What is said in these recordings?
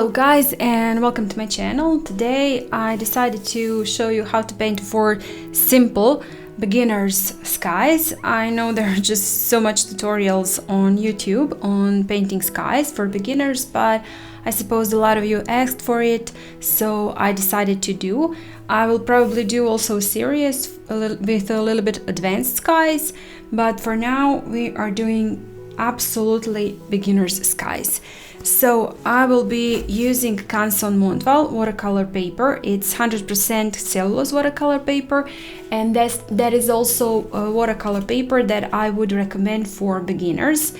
Hello guys, and welcome to my channel. Today I decided to show you how to paint for simple beginners skies. I know there are just so much tutorials on YouTube on painting skies for beginners, but I suppose a lot of you asked for it, so I decided to do. I will probably do also a series with a little bit advanced skies, but for now we are doing absolutely beginners skies. So I will be using Canson Montval watercolor paper. It's 100% cellulose watercolor paper, and that is also a watercolor paper that I would recommend for beginners.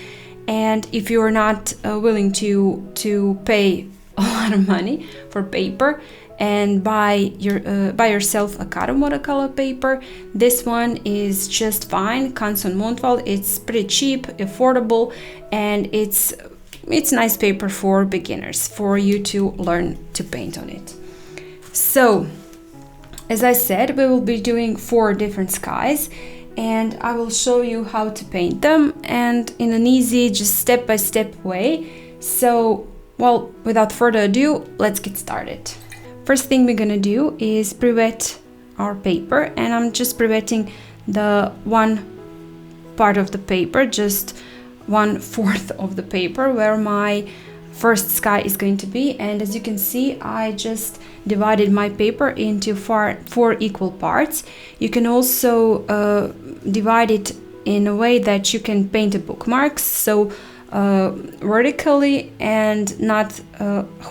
And if you are not willing to pay a lot of money for paper and buy yourself a cotton watercolor paper, this one is just fine. Canson Montval, it's pretty cheap, affordable, and it's nice paper for beginners, for you to learn to paint on it. So, as I said, we will be doing 4 different skies, and I will show you how to paint them, and in an easy, just step-by-step way. So, well, without further ado, let's get started. First thing we're gonna do is pre-wet our paper, and I'm just pre-wetting the one part of the paper, just 1/4 of the paper where my first sky is going to be. And as you can see, I just divided my paper into 4 equal parts. You can also divide it in a way that you can paint a bookmarks, so vertically and not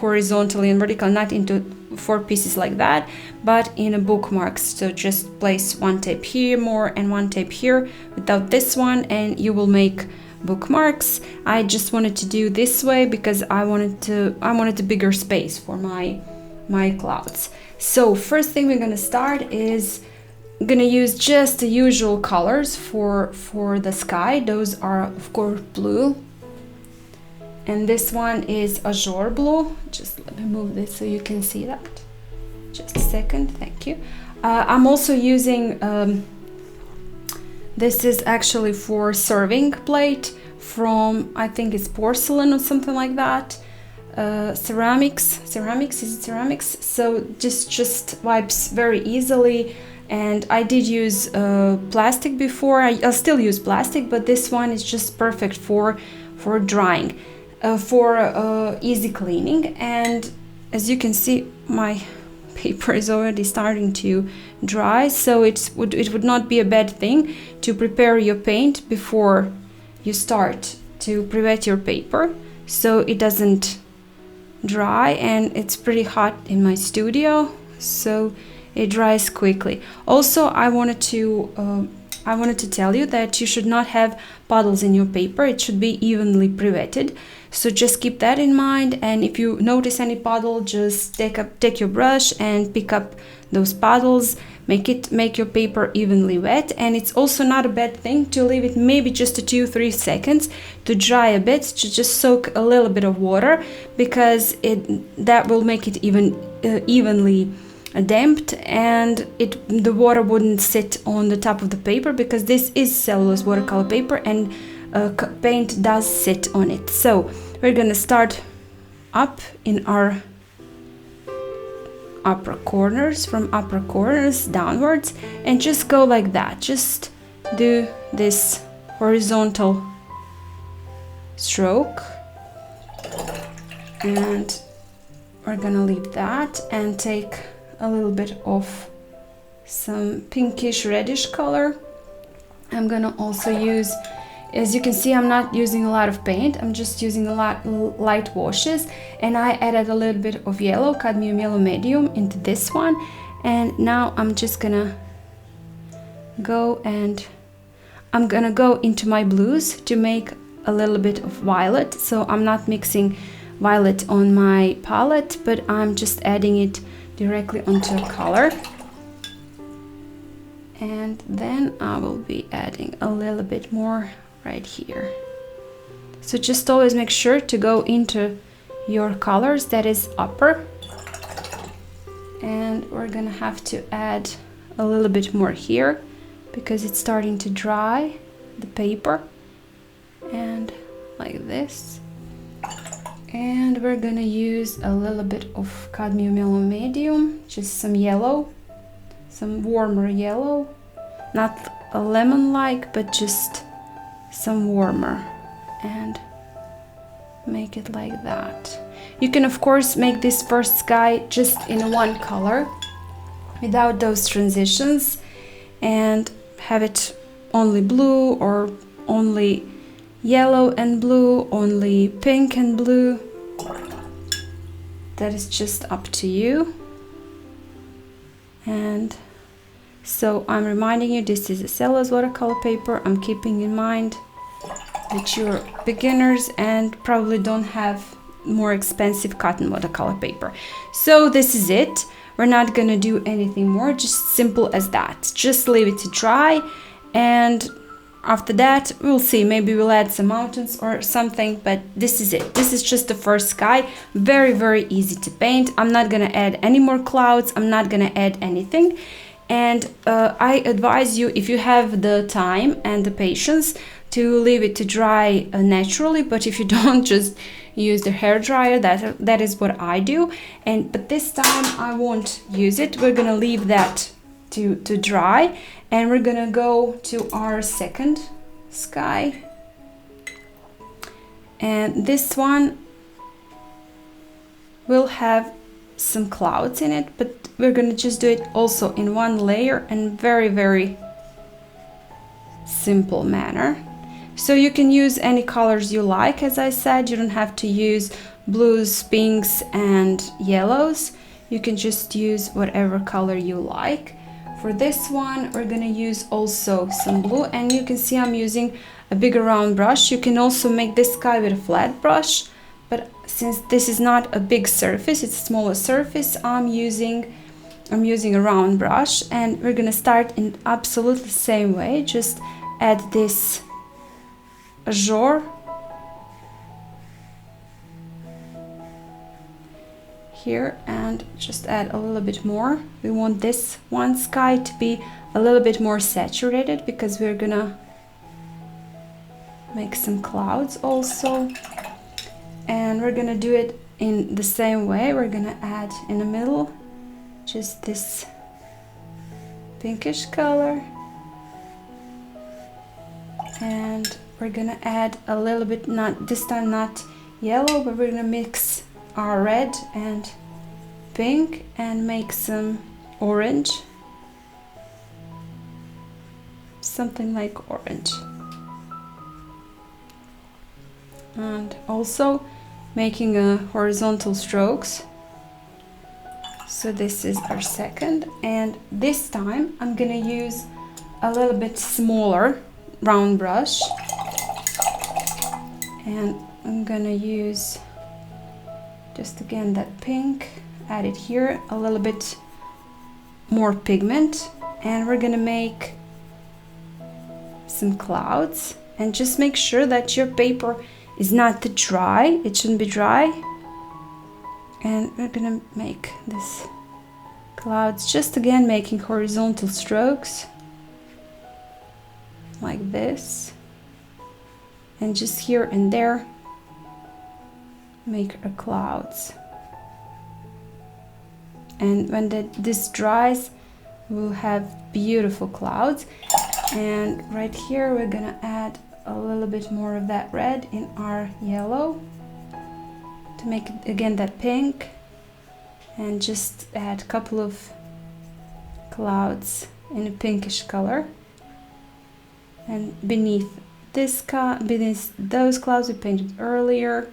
horizontally and vertical, not into 4 pieces like that, but in a bookmarks. So just place 1 tape here more and 1 tape here without this one, and you will make bookmarks. I just wanted to do this way because I wanted a bigger space for my clouds. So first thing we're gonna start is gonna use just the usual colors for the sky. Those are of course blue, and this one is Azure blue. Just let me move this so you can see that. Just a second, thank you. I'm also using this is actually for serving plate from, I think it's porcelain or something like that. Ceramics, is it ceramics? So just wipes very easily. And I did use plastic before. I'll still use plastic, but this one is just perfect for drying, for easy cleaning. And as you can see, my paper is already starting to dry, so it would not be a bad thing to prepare your paint before you start to pre-wet your paper so it doesn't dry. And it's pretty hot in my studio, so it dries quickly. Also, I wanted to tell you that you should not have puddles in your paper. It should be evenly pre-wetted. So just keep that in mind, and if you notice any puddle, just take your brush and pick up those puddles. Make your paper evenly wet. And it's also not a bad thing to leave it maybe just 2-3 seconds to dry a bit, to just soak a little bit of water, because that will make it evenly damped, and the water wouldn't sit on the top of the paper, because this is cellulose watercolor paper and paint does sit on it. So we're gonna start up in our upper corners, from upper corners downwards, and just go like that. Just do this horizontal stroke, and we're gonna leave that and take a little bit of some pinkish reddish color. I'm gonna also use, as you can see, I'm not using a lot of paint, I'm just using a lot light washes, and I added a little bit of yellow, cadmium yellow medium, into this one. And now I'm just gonna go into my blues to make a little bit of violet. So I'm not mixing violet on my palette, but I'm just adding it directly onto a color. And then I will be adding a little bit more right here. So just always make sure to go into your colors that is upper. And we're gonna have to add a little bit more here because it's starting to dry the paper, and like this. And we're gonna use a little bit of cadmium yellow medium, just some yellow, some warmer yellow, not a lemon-like, but just some warmer, and make it like that. You can of course make this first sky just in one color without those transitions and have it only blue or only yellow and blue, only pink and blue. That is just up to you. And so I'm reminding you, this is a cellulose watercolor paper. I'm keeping in mind that you're beginners and probably don't have more expensive cotton watercolor paper. So this is it. We're not gonna do anything more, just simple as that. Just leave it to dry, and after that we'll see, maybe we'll add some mountains or something, but this is it. This is just the first sky. Very easy to paint. I'm not gonna add any more clouds, I'm not gonna add anything. And I advise you, if you have the time and the patience, to leave it to dry naturally, but if you don't, just use the hair dryer. That is what I do. But this time I won't use it. We're gonna leave that to dry, and we're gonna go to our second sky. And this one will have some clouds in it, but we're gonna just do it also in one layer and very simple manner. So you can use any colors you like. As I said, you don't have to use blues, pinks and yellows. You can just use whatever color you like. For this one, we're gonna use also some blue, and you can see I'm using a bigger round brush. You can also make this sky with a flat brush, but since this is not a big surface, it's a smaller surface, I'm using a round brush. And we're gonna start in absolutely the same way. Just add this Azure here and just add a little bit more. We want this one sky to be a little bit more saturated because we're gonna make some clouds also. And we're gonna do it in the same way. We're gonna add in the middle just this pinkish color, and we're gonna add a little bit, not this time not yellow, but we're gonna mix our red and pink and make some orange, something like orange. And also making a horizontal strokes. So this is our second, and this time I'm gonna use a little bit smaller round brush, and I'm gonna use just again that pink, add it here, a little bit more pigment, and we're gonna make some clouds. And just make sure that your paper is not too dry, it shouldn't be dry. And we're gonna make this clouds, just again making horizontal strokes like this, and just here and there make our clouds. And when this dries, we'll have beautiful clouds. And right here we're gonna add a little bit more of that red in our yellow to make it again that pink, and just add a couple of clouds in a pinkish color. And beneath those clouds we painted earlier,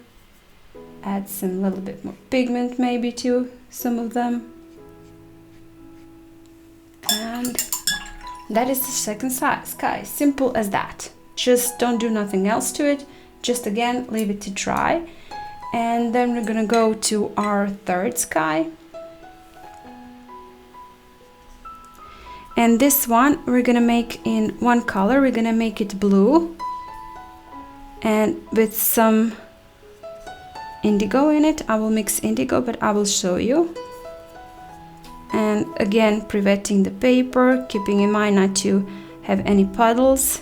add some little bit more pigment maybe to some of them. And that is the second sky, simple as that. Just don't do nothing else to it, just again leave it to dry. And then we're gonna go to our third sky. And this one we're gonna make in one color. We're gonna make it blue and with some indigo in it. I will mix indigo, but I will show you. And again, preventing the paper, keeping in mind not to have any puddles.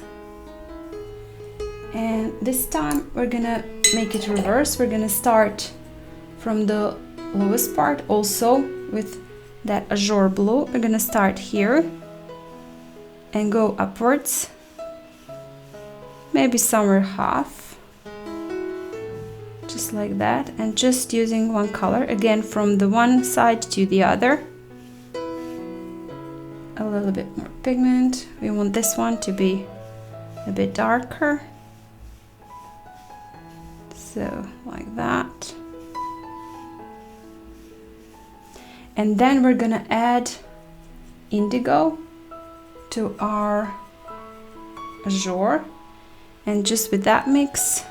And this time we're gonna make it reverse. We're gonna start from the lowest part, also with that Azure blue. We're gonna start here and go upwards, maybe somewhere half, just like that, and just using one color again from the one side to the other. A little bit more pigment. We want this one to be a bit darker, so like that. And then we're gonna add indigo to our Azure, and just with that mix,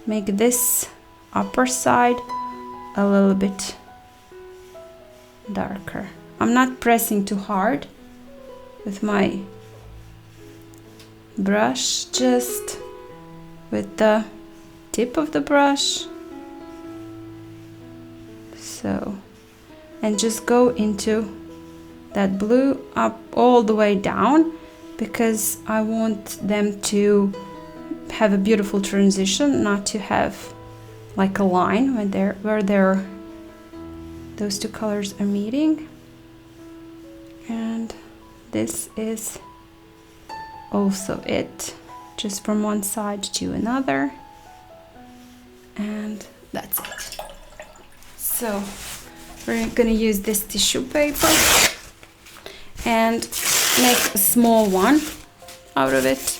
make this upper side a little bit darker. I'm not pressing too hard with my brush, just with the tip of the brush, so, and just go into that blue up all the way down, because I want them to have a beautiful transition, not to have like a line where those two colors are meeting. And this is also it, just from one side to another, and that's it. So we're gonna use this tissue paper and make a small one out of it,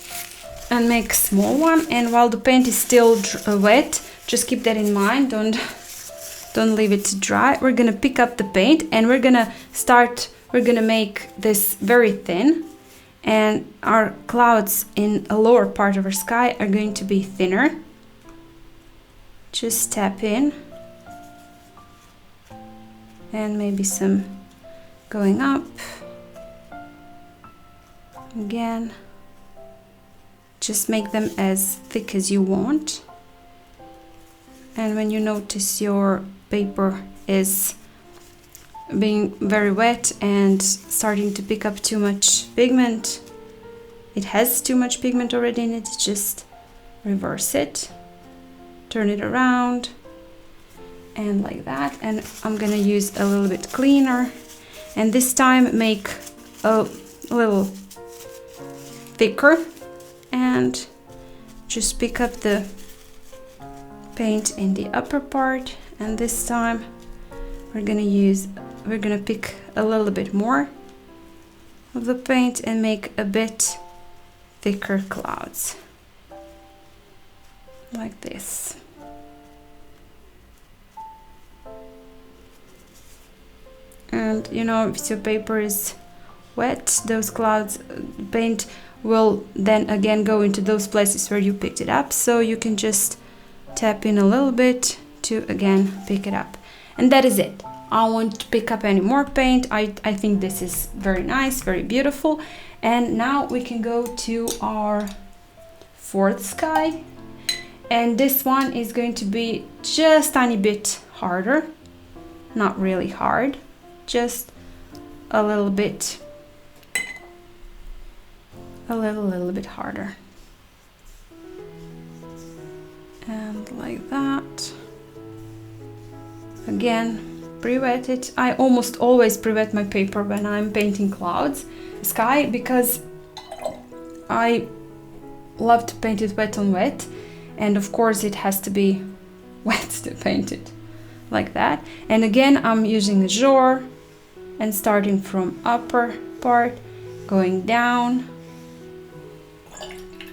and make a small one. And while the paint is still wet, just keep that in mind, don't leave it to dry. We're gonna pick up the paint and we're gonna make this very thin, and our clouds in a lower part of our sky are going to be thinner. Just tap in, and maybe some going up again. Just make them as thick as you want, and when you notice your paper is being very wet and starting to pick up too much pigment, it has too much pigment already in it, just reverse it, turn it around, and like that. And I'm gonna use a little bit cleaner, and this time make a little thicker, and just pick up the paint in the upper part. And this time we're gonna pick a little bit more of the paint and make a bit thicker clouds like this. And you know, if your paper is wet, those clouds, paint will then again go into those places where you picked it up, so you can just tap in a little bit to again pick it up. And that is it. I won't pick up any more paint. I think this is very nice, very beautiful. And now we can go to our fourth sky, and this one is going to be just tiny bit harder, not really hard, just a little bit harder, and like that. Again, pre-wet it. I almost always pre-wet my paper when I'm painting clouds, sky, because I love to paint it wet on wet, and of course it has to be wet to paint it like that. And again, I'm using Azure and starting from upper part, going down.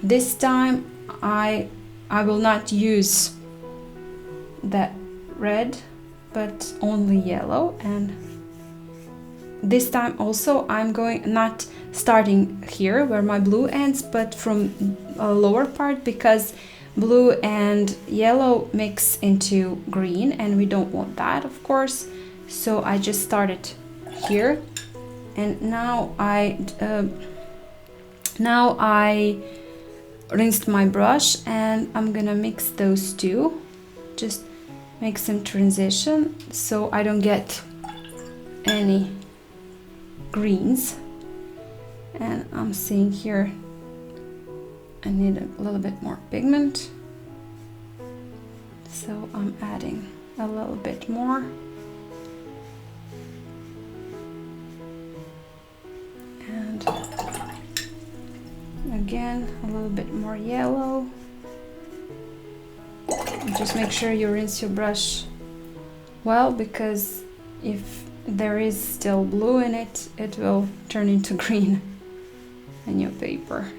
This time I will not use that red, but only yellow. And this time also I'm going not starting here where my blue ends, but from a lower part, because blue and yellow mix into green and we don't want that, of course. So I just started here, and now I rinsed my brush, and I'm gonna mix those two, just make some transition so I don't get any greens. And I'm seeing here I need a little bit more pigment, So I'm adding a little bit more. And again, a little bit more yellow. And just make sure you rinse your brush well, because if there is still blue in it, it will turn into green in your paper.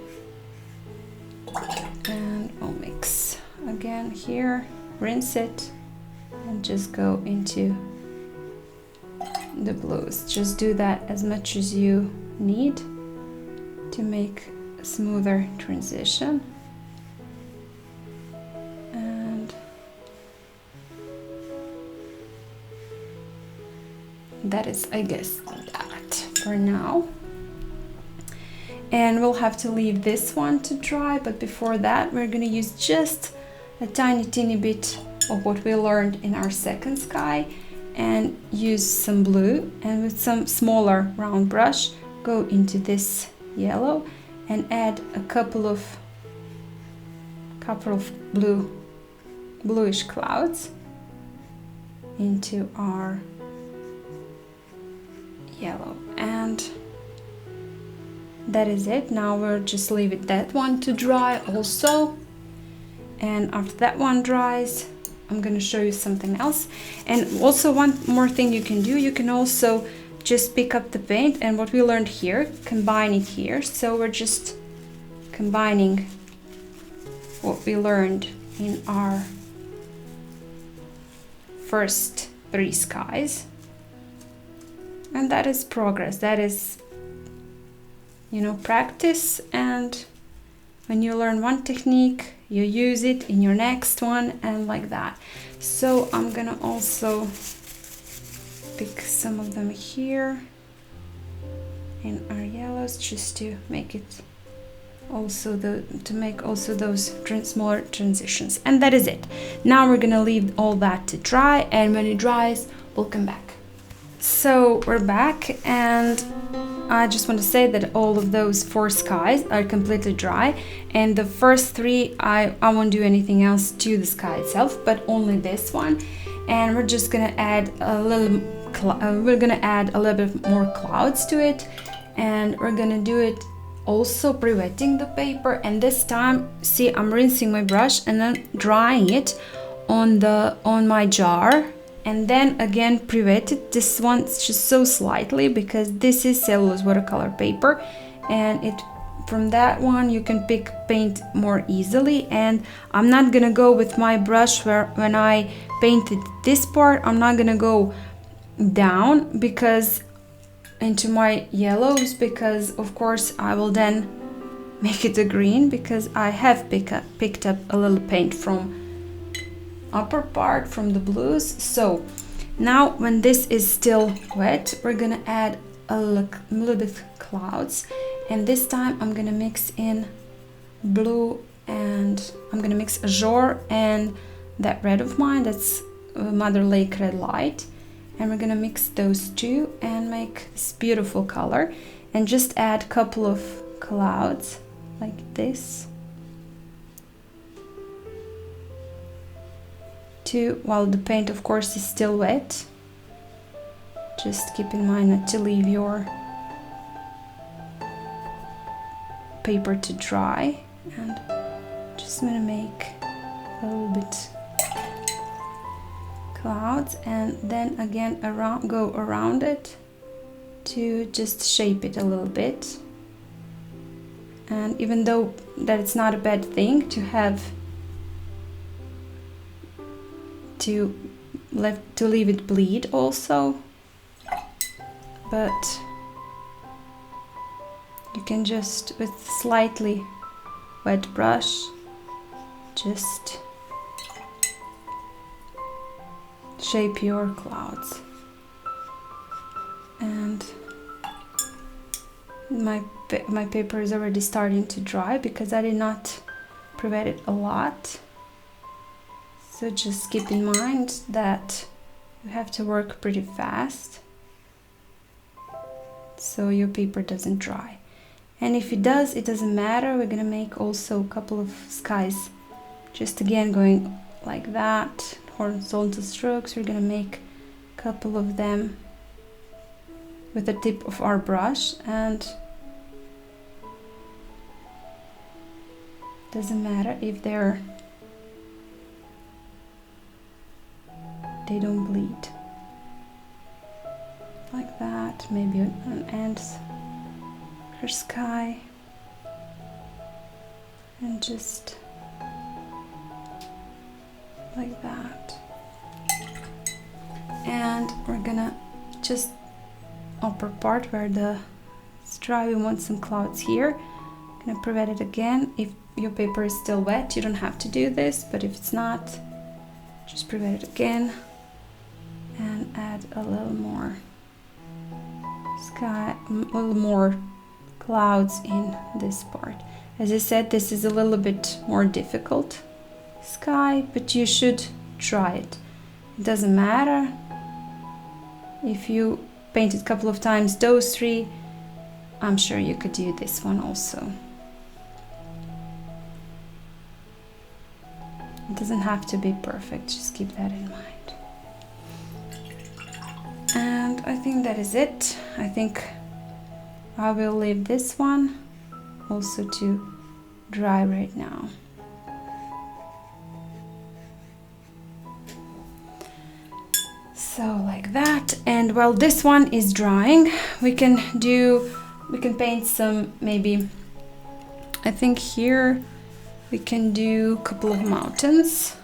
And I'll mix again here, rinse it, and just go into the blues. Just do that as much as you need to make a smoother transition. And that is, I guess, that for now. And we'll have to leave this one to dry, but before that we're going to use just a teeny bit of what we learned in our second sky and use some blue, and with some smaller round brush go into this yellow and add a couple of bluish clouds into our yellow. And that is it. Now we'll just leave it that one to dry also, and after that one dries I'm going to show you something else. And also one more thing you can do, you can also just pick up the paint and what we learned here, combine it here. So we're just combining what we learned in our first 3 skies, and that is progress. That is, you know, practice, and when you learn one technique you use it in your next one, and like that. So I'm gonna also pick some of them here in our yellows, just to make it also those smaller transitions. And that is it. Now we're gonna leave all that to dry, and when it dries we'll come back. So we're back, and I just want to say that all of those 4 skies are completely dry, and the first 3 I won't do anything else to the sky itself, but only this one. And we're just gonna add a little bit more clouds to it, and we're gonna do it also pre-wetting the paper. And this time, see, I'm rinsing my brush and then drying it on my jar, and then again pre-wet it. This one's just so slightly, because this is cellulose watercolor paper, and from that one you can pick paint more easily. And I'm not gonna go with my brush when I painted this part, I'm not gonna go down because into my yellows, because of course I will then make it a green, because I have picked up a little paint from upper part from the blues. So now when this is still wet, we're gonna add a little bit clouds, and this time I'm gonna mix in blue, and I'm gonna mix Azure and that red of mine, that's Mother Lake Red Light, and we're gonna mix those two and make this beautiful color, and just add a couple of clouds like this while the paint of course is still wet. Just keep in mind not to leave your paper to dry, and just gonna make a little bit clouds, and then again go around it to just shape it a little bit. And even though that it's not a bad thing to have to leave it bleed also, but you can just with slightly wet brush just shape your clouds. And my paper is already starting to dry because I did not pre-wet it a lot. So just keep in mind that you have to work pretty fast so your paper doesn't dry. And if it does, it doesn't matter. We're gonna make also a couple of skies, just again going like that. Horizontal strokes, we're gonna make a couple of them with the tip of our brush, and doesn't matter if they don't bleed. Like that, maybe an end for sky, and just like that. And we're gonna just upper part where the it's dry, we want some clouds here. Gonna prevent it again. If your paper is still wet, you don't have to do this, but if it's not, just prevent it again and add a little more sky, a little more clouds in this part. As I said, this is a little bit more difficult sky, but you should try it. It doesn't matter if you paint it a couple of times, those three, I'm sure you could do this one also. It doesn't have to be perfect, just keep that in mind. And I think that is it. I think I will leave this one also to dry right now. So like that, and while this one is drying, we can paint some, maybe, I think here we can do a couple of mountains.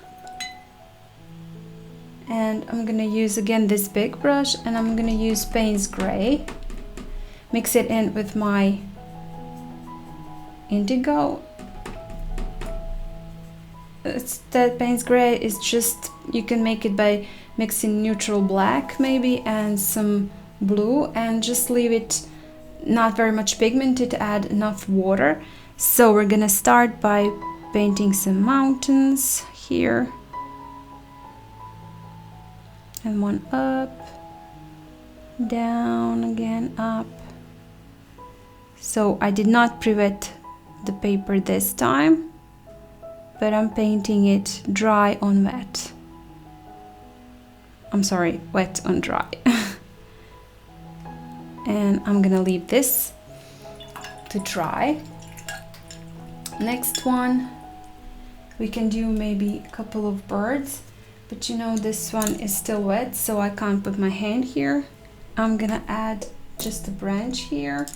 And I'm gonna use again this big brush, and I'm gonna use Payne's Gray, mix it in with my Indigo. That Payne's Gray is just, you can make it by mixing neutral black maybe and some blue, and just leave it not very much pigmented to add enough water. So we're gonna start by painting some mountains here, and one up, down again, up. So I did not pre-wet the paper this time, but I'm painting it dry on wet. I'm sorry, wet on dry. And I'm gonna leave this to dry. Next one, we can do maybe a couple of birds, but you know this one is still wet, so I can't put my hand here. I'm gonna add just a branch here,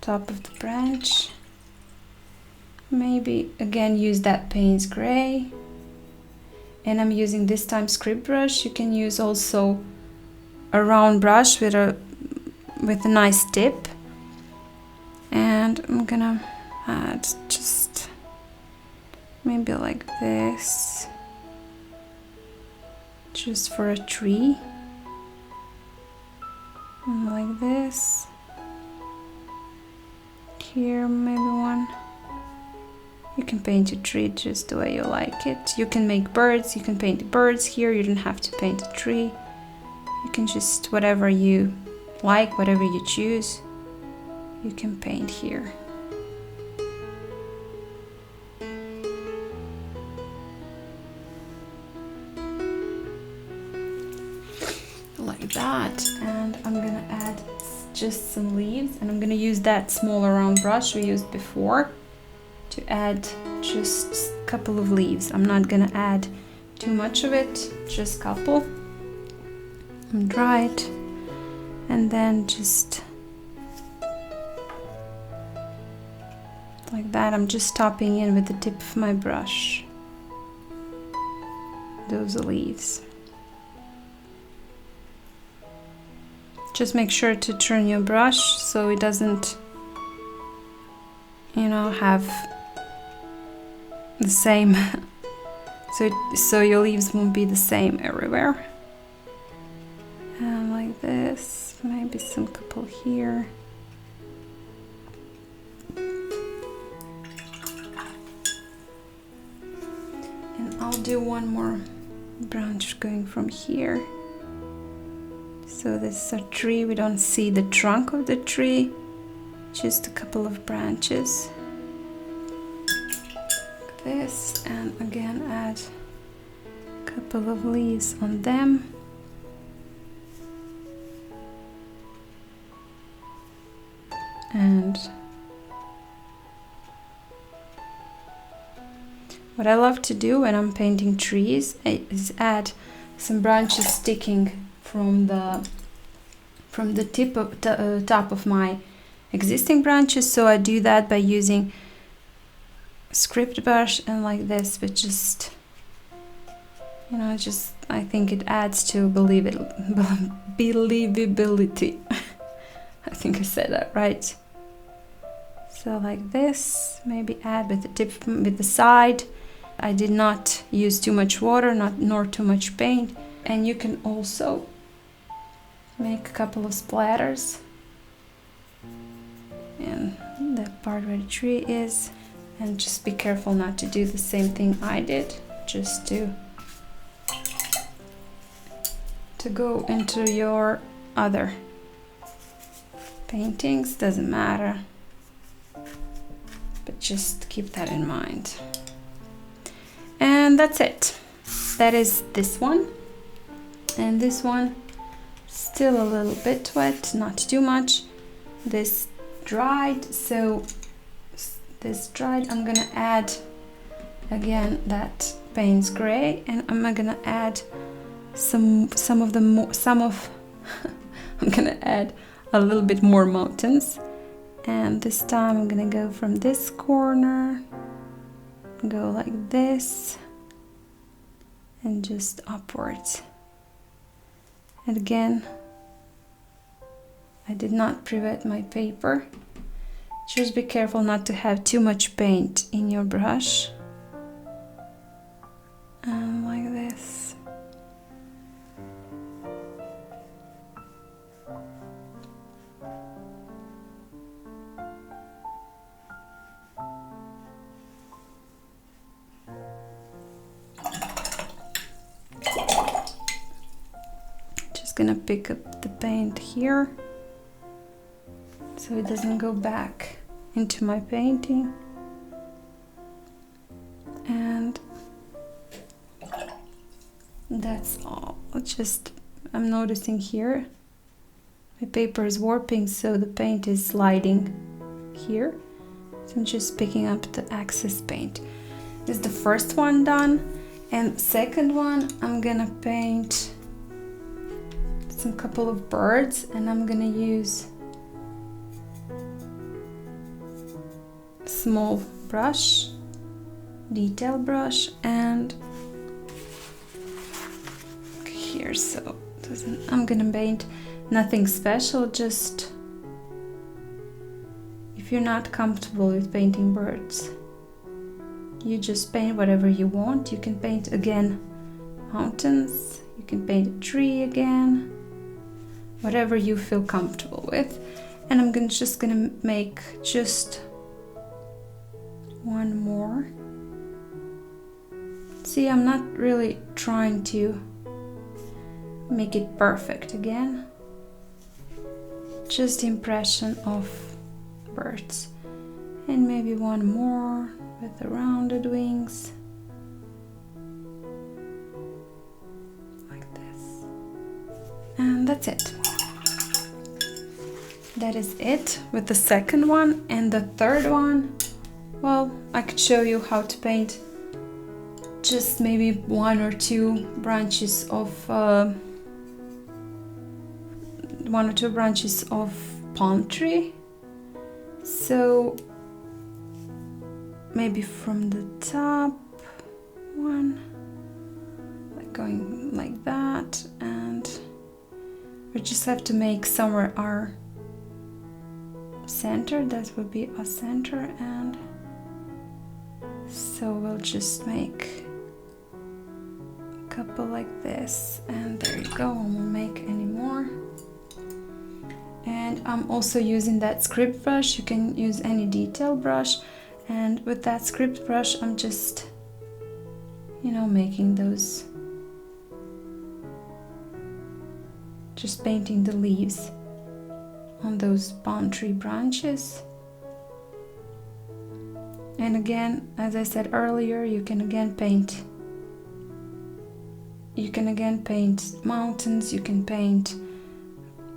top of the branch. Maybe again use that Payne's Gray, and I'm using this time script brush. You can use also a round brush with a nice tip, and I'm gonna add just maybe like this, just for a tree, and like this here, maybe one. You can paint a tree just the way you like it. You can make birds, you can paint birds here, you don't have to paint a tree. You can just, whatever you like, whatever you choose, you can paint here. Like that, and I'm gonna add just some leaves, and I'm gonna use that smaller round brush we used before to add just a couple of leaves. I'm not gonna add too much of it, just a couple. And dry it, and then just like that, I'm just topping in with the tip of my brush those leaves. Just make sure to turn your brush so it doesn't, you know, have the same so your leaves won't be the same everywhere. And like this, maybe some couple here. And I'll do one more branch going from here. So this is a tree, we don't see the trunk of the tree, just a couple of branches. Like this, and again add a couple of leaves on them. And what I love to do when I'm painting trees is add some branches sticking from the tip of top of my existing branches. So I do that by using a script brush and like this, but just, you know, just I think it adds to believability. I think I said that right. So like this, maybe add with the tip, with the side. I did not use too much water, nor too much paint. And you can also make a couple of splatters in the part where the tree is. And just be careful not to do the same thing I did, just to go into your other paintings, doesn't matter. But just keep that in mind. And that's it. That is this one. And this one, still a little bit wet, not too much. This dried, so this dried, I'm gonna add again that Payne's gray, and I'm gonna add I'm gonna add a little bit more mountains. And this time I'm gonna go from this corner, go like this, and just upwards. And again, I did not pre-wet my paper. Just be careful not to have too much paint in your brush. And like this. Just gonna pick up the paint here so it doesn't go back into my painting. And that's all. I'm noticing here my paper is warping, so the paint is sliding here. So I'm just picking up the excess paint. This is the first one done, and second one I'm gonna paint some couple of birds, and I'm gonna use small brush, detail brush, and here, so I'm gonna paint nothing special. Just if you're not comfortable with painting birds, you just paint whatever you want. You can paint again mountains, you can paint a tree again, whatever you feel comfortable with. And I'm just gonna make just one more. See, I'm not really trying to make it perfect again, just impression of birds. And maybe one more with the rounded wings, like this. And that's it. That is it with the second one. And the third one, well, I could show you how to paint just maybe one or two branches of palm tree. So maybe from the top one, like going like that, and we just have to make somewhere our center. That would be a center, and so we'll just make a couple like this, and there you go. I won't make any more. And I'm also using that script brush. You can use any detail brush, and with that script brush I'm just, you know, making those, just painting the leaves on those palm tree branches. And again, as I said earlier, you can again paint. You can again paint mountains, you can paint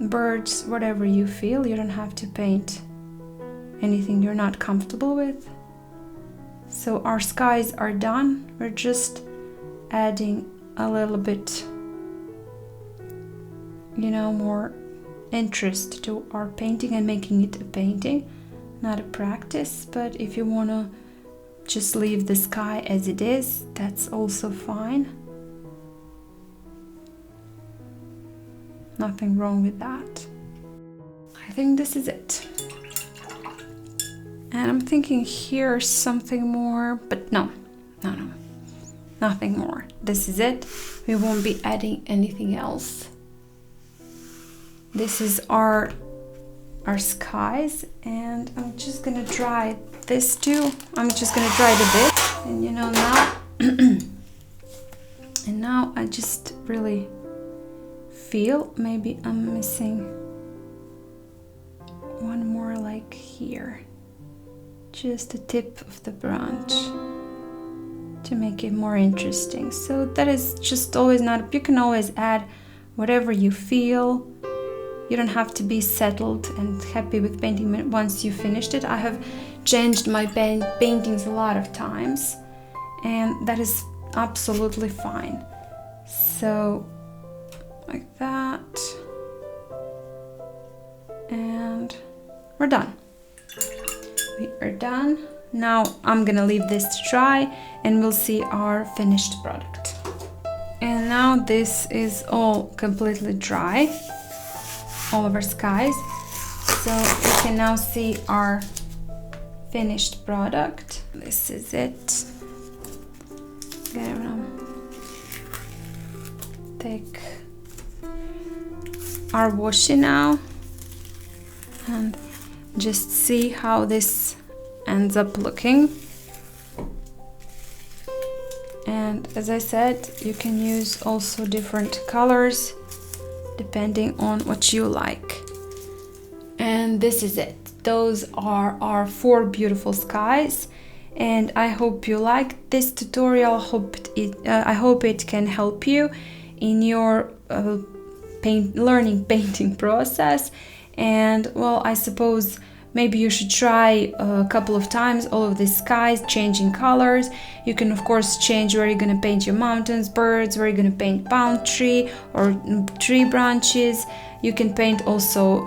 birds, whatever you feel. You don't have to paint anything you're not comfortable with. So our skies are done. We're just adding a little bit, you know, more interest to our painting and making it a painting, not a practice. But if you want to just leave the sky as it is, that's also fine. Nothing wrong with that. I think this is it. And I'm thinking here's something more, but no, nothing more. This is it. We won't be adding anything else. This is our skies, and I'm just gonna dry this too. I'm just gonna dry it a bit, and you know now, and now I just really feel maybe I'm missing one more, like here, just the tip of the branch to make it more interesting. So that is just always not, you can always add whatever you feel. You don't have to be settled and happy with painting once you finished it. I have changed my paintings a lot of times, and that is absolutely fine. So like that, and we're done. We are done. Now I'm gonna leave this to dry and we'll see our finished product. And now this is all completely dry, all of our skies. So you can now see our finished product. This is it. Gonna take our washi now and just see how this ends up looking. And as I said, you can use also different colors depending on what you like. And this is it. Those are our 4 beautiful skies, and I hope you liked this tutorial. I hope it can help you in your learning painting process. And well, I suppose maybe you should try a couple of times all of these skies, changing colors. You can of course change where you're gonna paint your mountains, birds, where you're gonna paint palm tree or tree branches. You can paint also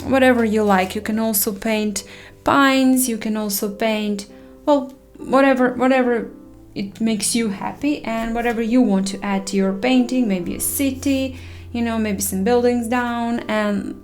whatever you like. You can also paint pines, you can also paint, well, whatever it makes you happy and whatever you want to add to your painting, maybe a city, you know, maybe some buildings down and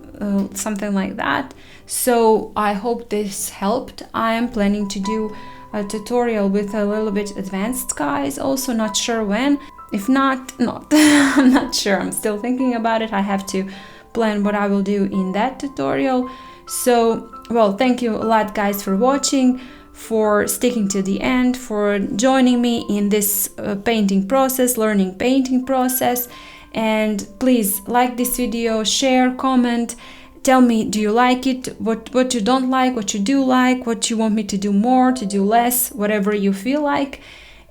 something like that. So I hope this helped. I am planning to do a tutorial with a little bit advanced skies, also not sure when. If not, I'm not sure. I'm still thinking about it. I have to plan what I will do in that tutorial. So, well, thank you a lot, guys, for watching, for sticking to the end, for joining me in this painting process, learning painting process. And please like this video, share, comment, tell me, do you like it, what you don't like, what you do like, what you want me to do more, to do less, whatever you feel like.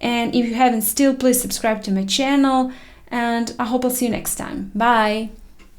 And if you haven't still, please subscribe to my channel, and I hope I'll see you next time. Bye!